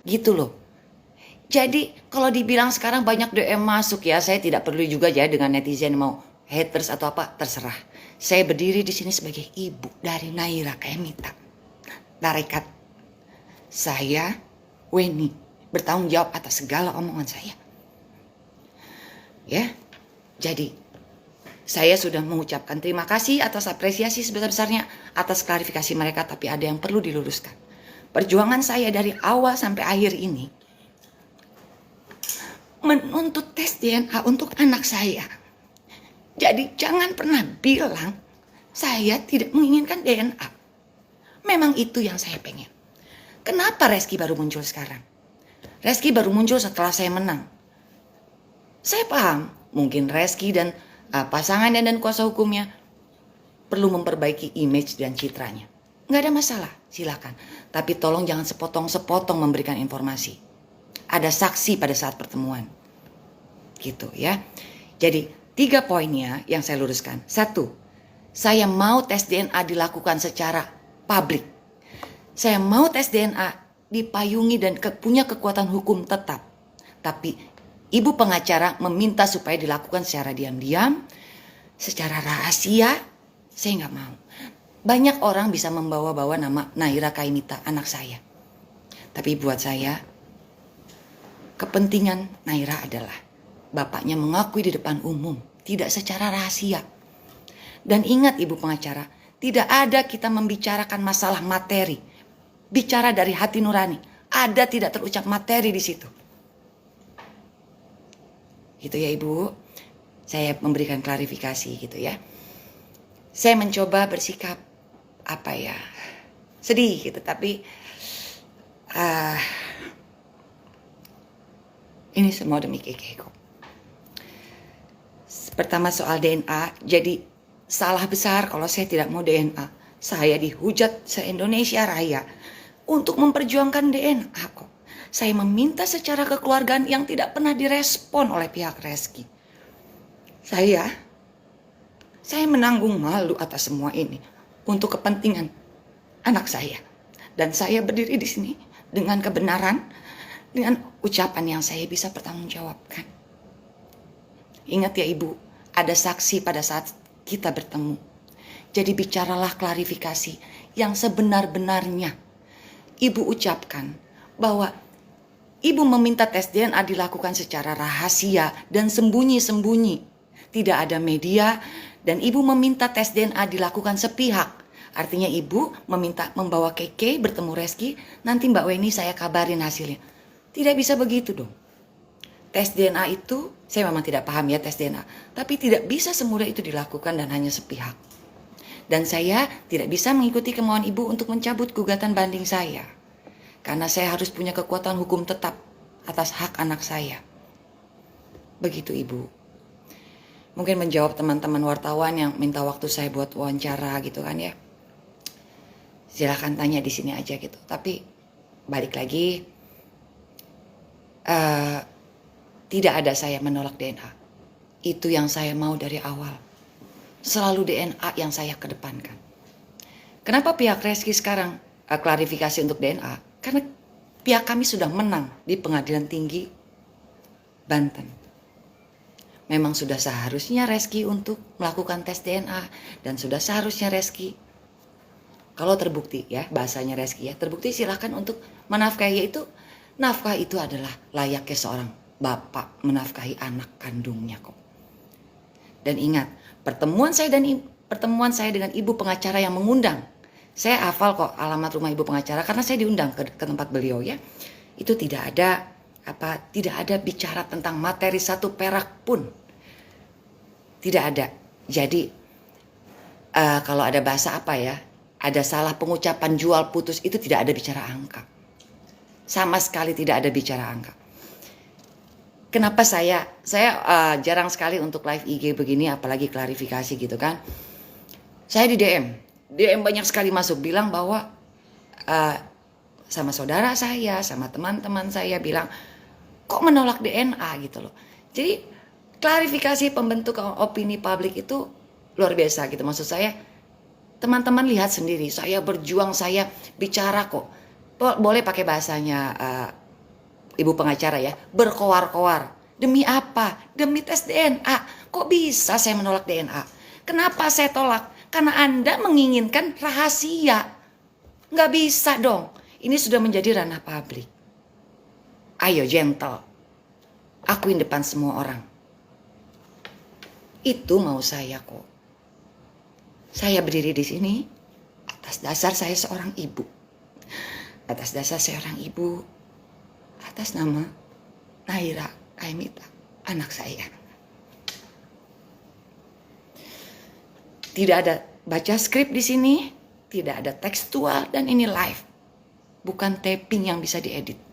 Gitu loh. Jadi kalau dibilang sekarang banyak DM masuk ya, saya tidak perlu juga ya dengan netizen mau haters atau apa, terserah. Saya berdiri di sini sebagai ibu dari Naira Kaimita. Tarekat saya, Weni, bertanggung jawab atas segala omongan saya. Ya, jadi saya sudah mengucapkan terima kasih atas apresiasi sebesar-besarnya atas klarifikasi mereka, tapi ada yang perlu diluruskan. Perjuangan saya dari awal sampai akhir ini menuntut tes DNA untuk anak saya. Jadi jangan pernah bilang saya tidak menginginkan DNA. Memang itu yang saya pengen. Kenapa Reski baru muncul sekarang? Reski baru muncul setelah saya menang. Saya paham, mungkin Reski dan pasangannya dan kuasa hukumnya perlu memperbaiki image dan citranya. Nggak ada masalah, silakan. Tapi tolong jangan sepotong-sepotong memberikan informasi. Ada saksi pada saat pertemuan. Gitu ya. Jadi 3 poinnya yang saya luruskan. 1, saya mau tes DNA dilakukan secara publik. Saya mau tes DNA dipayungi dan punya kekuatan hukum tetap. Tapi ibu pengacara meminta supaya dilakukan secara diam-diam, secara rahasia. Saya nggak mau. Banyak orang bisa membawa-bawa nama Naira Kaimita, anak saya. Tapi buat saya, kepentingan Naira adalah bapaknya mengakui di depan umum, tidak secara rahasia. Dan ingat ibu pengacara, tidak ada kita membicarakan masalah materi. Bicara dari hati nurani, ada tidak terucap materi di situ. Gitu ya ibu, saya memberikan klarifikasi gitu ya. Saya mencoba bersikap sedih gitu, tapi ini semua demi Kekeko. Pertama soal DNA, jadi salah besar kalau saya tidak mau DNA. Saya dihujat se-Indonesia Raya untuk memperjuangkan DNA kok. Saya meminta secara kekeluargaan yang tidak pernah direspon oleh pihak Reski. Saya menanggung malu atas semua ini untuk kepentingan anak saya. Dan saya berdiri di sini dengan kebenaran, dengan ucapan yang saya bisa pertanggungjawabkan. Ingat ya ibu, ada saksi pada saat kita bertemu. Jadi bicaralah klarifikasi yang sebenar-benarnya. Ibu ucapkan bahwa ibu meminta tes DNA dilakukan secara rahasia dan sembunyi-sembunyi. Tidak ada media dan ibu meminta tes DNA dilakukan sepihak. Artinya ibu meminta membawa Keke bertemu Reski, nanti Mbak Weni saya kabarin hasilnya. Tidak bisa begitu dong. Tes DNA itu, saya memang tidak paham ya tes DNA. Tapi tidak bisa semudah itu dilakukan dan hanya sepihak. Dan saya tidak bisa mengikuti kemauan ibu untuk mencabut gugatan banding saya. Karena saya harus punya kekuatan hukum tetap atas hak anak saya. Begitu ibu. Mungkin menjawab teman-teman wartawan yang minta waktu saya buat wawancara gitu kan ya. Silakan tanya di sini aja gitu. Tapi balik lagi, tidak ada saya menolak DNA. Itu yang saya mau dari awal. Selalu DNA yang saya kedepankan. Kenapa pihak Reski sekarang klarifikasi untuk DNA? Karena pihak kami sudah menang di Pengadilan Tinggi Banten. Memang sudah seharusnya Reski untuk melakukan tes DNA. Dan sudah seharusnya Reski, kalau terbukti ya, bahasanya Reski ya, terbukti silakan untuk menafkahi, yaitu nafkah itu adalah layaknya seorang bapak menafkahi anak kandungnya kok. Dan ingat, pertemuan saya dengan ibu pengacara yang mengundang. Saya hafal kok alamat rumah ibu pengacara karena saya diundang ke tempat beliau ya. Itu tidak ada bicara tentang materi satu perak pun. Tidak ada. Jadi kalau ada bahasa ada salah pengucapan jual putus, itu tidak ada bicara angka. Sama sekali tidak ada bicara angka. Kenapa saya jarang sekali untuk live IG begini, apalagi klarifikasi gitu kan. Saya di DM banyak sekali masuk bilang bahwa sama saudara saya, sama teman-teman saya bilang, kok menolak DNA gitu loh. Jadi klarifikasi pembentukan opini publik itu luar biasa gitu. Maksud saya, teman-teman lihat sendiri, saya berjuang, saya bicara kok. Boleh pakai bahasanya ibu pengacara ya, berkoar-koar. Demi apa? Demi tes DNA. Kok bisa saya menolak DNA? Kenapa saya tolak? Karena Anda menginginkan rahasia. Nggak bisa dong. Ini sudah menjadi ranah publik. Ayo gentle. Akuin depan semua orang. Itu mau saya kok. Saya berdiri di sini atas dasar saya seorang ibu. Atas dasar seorang ibu. Atas nama Naira Aimita, anak saya. Tidak ada baca skrip di sini, tidak ada tekstual, dan ini live. Bukan taping yang bisa diedit.